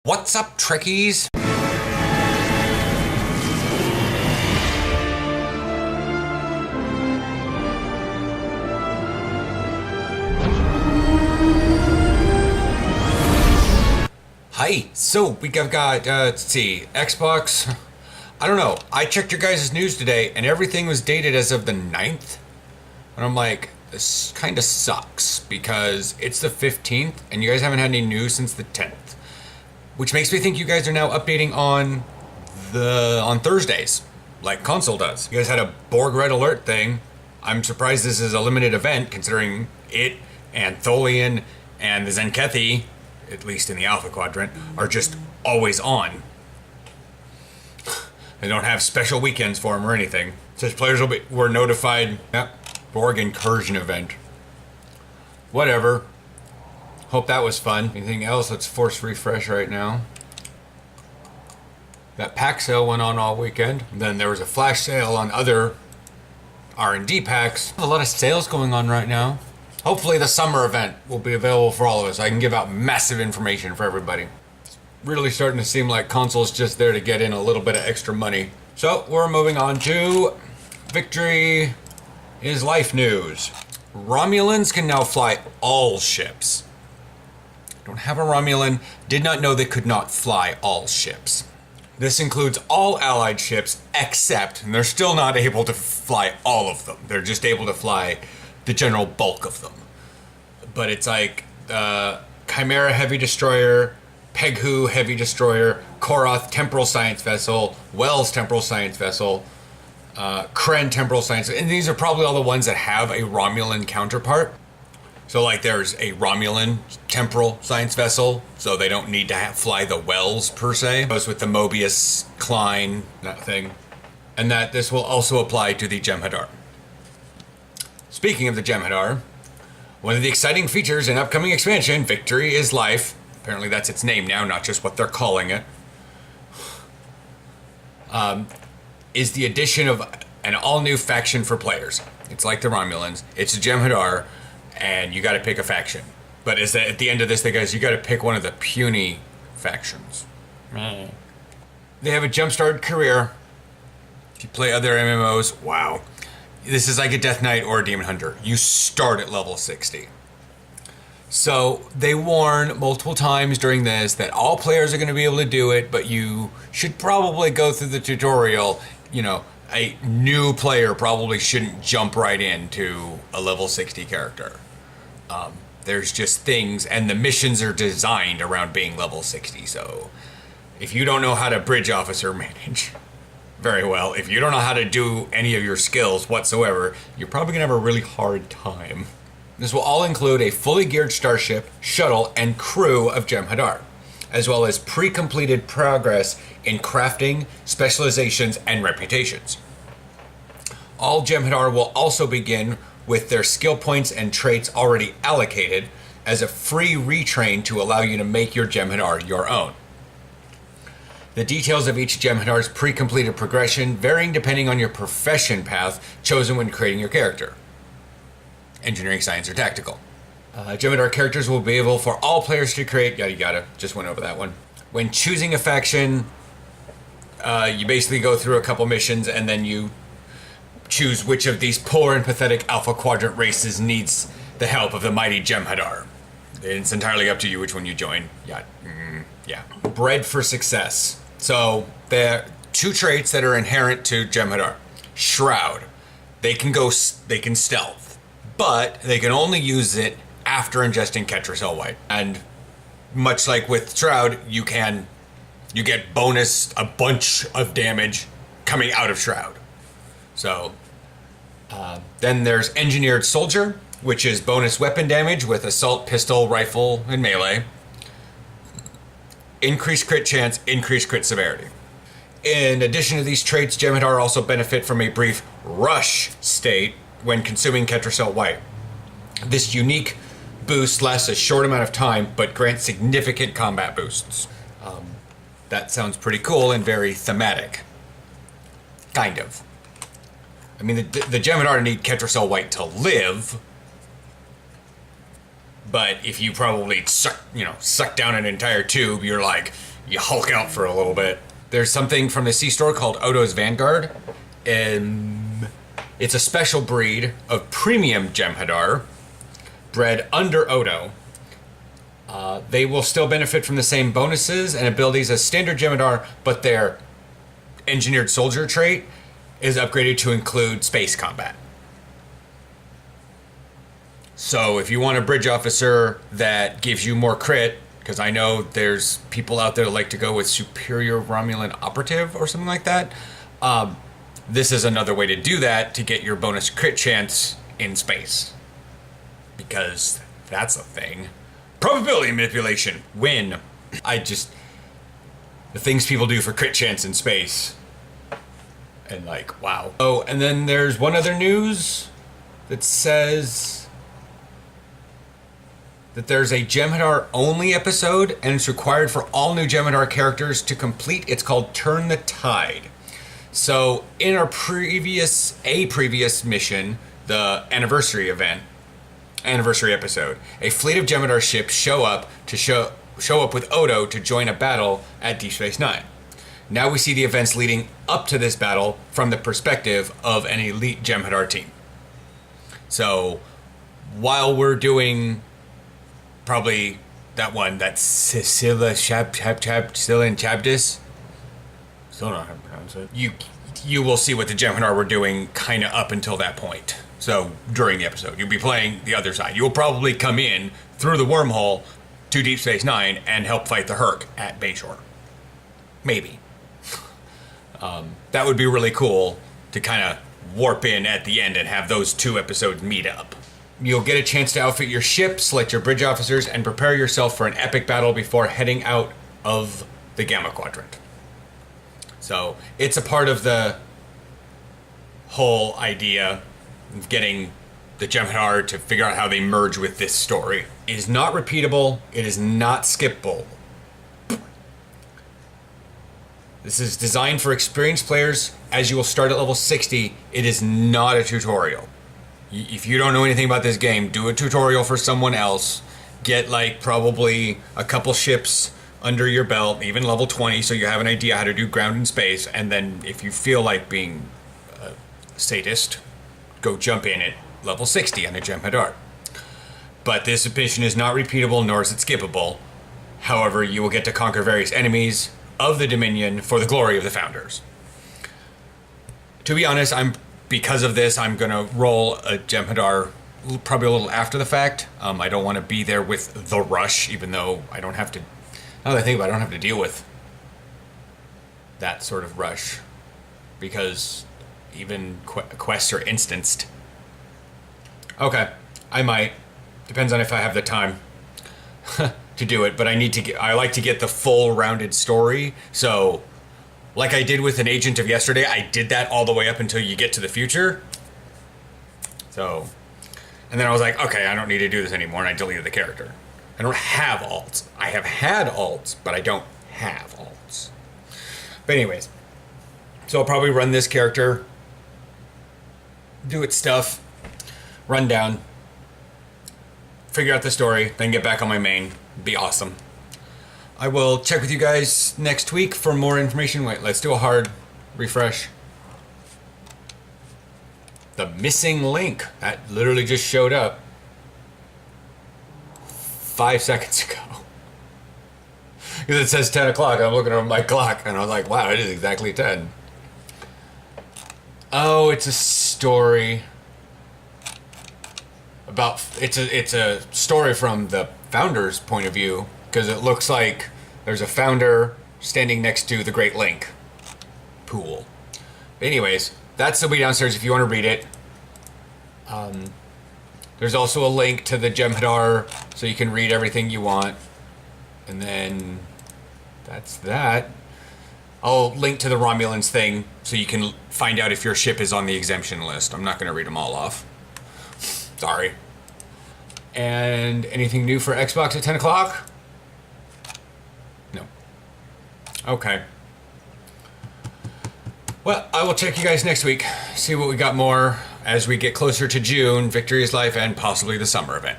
What's up, Trekkies? Hi, so we've got, let's see, Xbox. I don't know. I checked your guys' news today and everything was dated as of the 9th. And I'm like, this kind of sucks because it's the 15th and you guys haven't had any news since the 10th. Which makes me think you guys are now updating on Thursdays, like console does. You guys had a Borg Red Alert thing. I'm surprised this is a limited event, considering it and Tholian and the Zenkethi, at least in the Alpha Quadrant, are just always on. They don't have special weekends for them or anything. Such players were notified. Yep, Borg Incursion event. Whatever. Hope that was fun. Anything else? Let's force refresh right now. That pack sale went on all weekend. Then there was a flash sale on other R&D packs. A lot of sales going on right now. Hopefully the summer event will be available for all of us. I can give out massive information for everybody. It's really starting to seem like console's just there to get in a little bit of extra money. So we're moving on to Victory is Life news. Romulans can now fly all ships. Don't have a Romulan, did not know they could not fly all ships. This includes all allied ships except, and they're still not able to fly all of them. They're just able to fly the general bulk of them. But it's like Chimera Heavy Destroyer, Peghu Heavy Destroyer, Koroth Temporal Science Vessel, Wells Temporal Science Vessel, Kren Temporal Science, and these are probably all the ones that have a Romulan counterpart. So like there's a Romulan temporal science vessel, so they don't need to fly the Wells per se. It goes with the Mobius, Klein, that thing. And that this will also apply to the Jem'Hadar. Speaking of the Jem'Hadar, one of the exciting features in upcoming expansion, Victory is Life. Apparently that's its name now, not just what they're calling it. Is the addition of an all-new faction for players. It's like the Romulans. It's the Jem'Hadar. And you got to pick a faction. But is that at the end of this, you got to pick one of the puny factions. They have a jump-started career. If you play other MMOs, wow. This is like a Death Knight or a Demon Hunter. You start at level 60. So they warn multiple times during this that all players are going to be able to do it, but you should probably go through the tutorial. You know, a new player probably shouldn't jump right into a level 60 character. There's just things, and the missions are designed around being level 60, so if you don't know how to bridge officer manage very well, if you don't know how to do any of your skills whatsoever, you're probably gonna have a really hard time. This will all include a fully geared starship, shuttle, and crew of Jem'Hadar, as well as pre-completed progress in crafting, specializations, and reputations. All Jem'Hadar will also begin with their skill points and traits already allocated as a free retrain to allow you to make your Jem'Hadar your own. The details of each Jem'Hadar's pre-completed progression varying depending on your profession path chosen when creating your character. Engineering, science, or tactical. Jem'Hadar characters will be able for all players to create, yada yada, just went over that one. When choosing a faction, you basically go through a couple missions and then you choose which of these poor and pathetic Alpha Quadrant races needs the help of the mighty Jem'Hadar. It's entirely up to you which one you join. Yeah. Bred for success. So there are two traits that are inherent to Jem'Hadar. Shroud. They can stealth, but they can only use it after ingesting Ketracel White. And much like with Shroud, you get bonus a bunch of damage coming out of Shroud. So then there's Engineered Soldier, which is bonus weapon damage with assault, pistol, rifle, and melee. Increased crit chance, increased crit severity. In addition to these traits, Jem'Hadar also benefit from a brief rush state when consuming Ketracel White. This unique boost lasts a short amount of time, but grants significant combat boosts. That sounds pretty cool and very thematic. Kind of. I mean, the Jem'Hadar need Ketracel White to live, But if you probably suck down an entire tube, you're like, you hulk out for a little bit. There's something from the C-Store called Odo's Vanguard. It's a special breed of premium Jem'Hadar bred under Odo. They will still benefit from the same bonuses and abilities as standard Jem'Hadar, but their engineered soldier trait is upgraded to include space combat. So if you want a bridge officer that gives you more crit, because I know there's people out there that like to go with superior Romulan operative or something like that, this is another way to do that to get your bonus crit chance in space. Because that's a thing. Probability manipulation. Win. The things people do for crit chance in space. And like, wow. Oh, and then there's one other news that says that there's a Jem'Hadar only episode, and it's required for all new Jem'Hadar characters to complete. It's called Turn the Tide. So in our previous mission, the anniversary episode, a fleet of Jem'Hadar ships show up with Odo to join a battle at Deep Space Nine. Now we see the events leading up to this battle from the perspective of an elite Jem'Hadar team. So while we're doing probably that Scylla Chabdis. Still not how to pronounce it. You will see what the Jem'Hadar were doing kind of up until that point. So during the episode, you'll be playing the other side. You'll probably come in through the wormhole to Deep Space Nine and help fight the Herc at Bayshore. Maybe. That would be really cool to kind of warp in at the end and have those two episodes meet up. You'll get a chance to outfit your ship, select your bridge officers, and prepare yourself for an epic battle before heading out of the Gamma Quadrant. So it's a part of the whole idea of getting the Jem'Hadar to figure out how they merge with this story. It is not repeatable. It is not skippable. This is designed for experienced players. As you will start at level 60, it is not a tutorial. If you don't know anything about this game, do a tutorial for someone else. Get probably a couple ships under your belt, even level 20, so you have an idea how to do ground and space. And then if you feel like being a sadist, go jump in at level 60 on the Jem'Hadar. But this mission is not repeatable, nor is it skippable. However, you will get to conquer various enemies of the Dominion for the glory of the Founders. To be honest, because of this, I'm going to roll a Jem'Hadar probably a little after the fact. I don't want to be there with the rush, even though I don't have to... Now that I think about it, I don't have to deal with that sort of rush. Because even quests are instanced. Okay, I might. Depends on if I have the time to do it. But I like to get the full rounded story. So... like I did with an agent of yesterday, I did that all the way up until you get to the future. So, and then I was like, okay, I don't need to do this anymore, and I deleted the character. I don't have alts. I have had alts, but I don't have alts. But anyways, so I'll probably run this character, do its stuff, run down, figure out the story, then get back on my main. Be awesome. I will check with you guys next week for more information. Wait, let's do a hard refresh. The missing link. That literally just showed up 5 seconds ago. Because it says 10 o'clock. I'm looking at my clock and I was like, wow, it is exactly 10. Oh, it's a story about... It's a story from the Founder's point of view. Because it looks like there's a Founder standing next to the Great Link pool. But anyways, that's the way downstairs if you want to read it. There's also a link to the Jem'Hadar, so you can read everything you want. And then that's that. I'll link to the Romulans thing, so you can find out if your ship is on the exemption list. I'm not going to read them all off. Sorry. And anything new for Xbox at 10 o'clock? No. Okay. Well, I will check you guys next week. See what we got more as we get closer to June, Victory is Life, and possibly the summer event.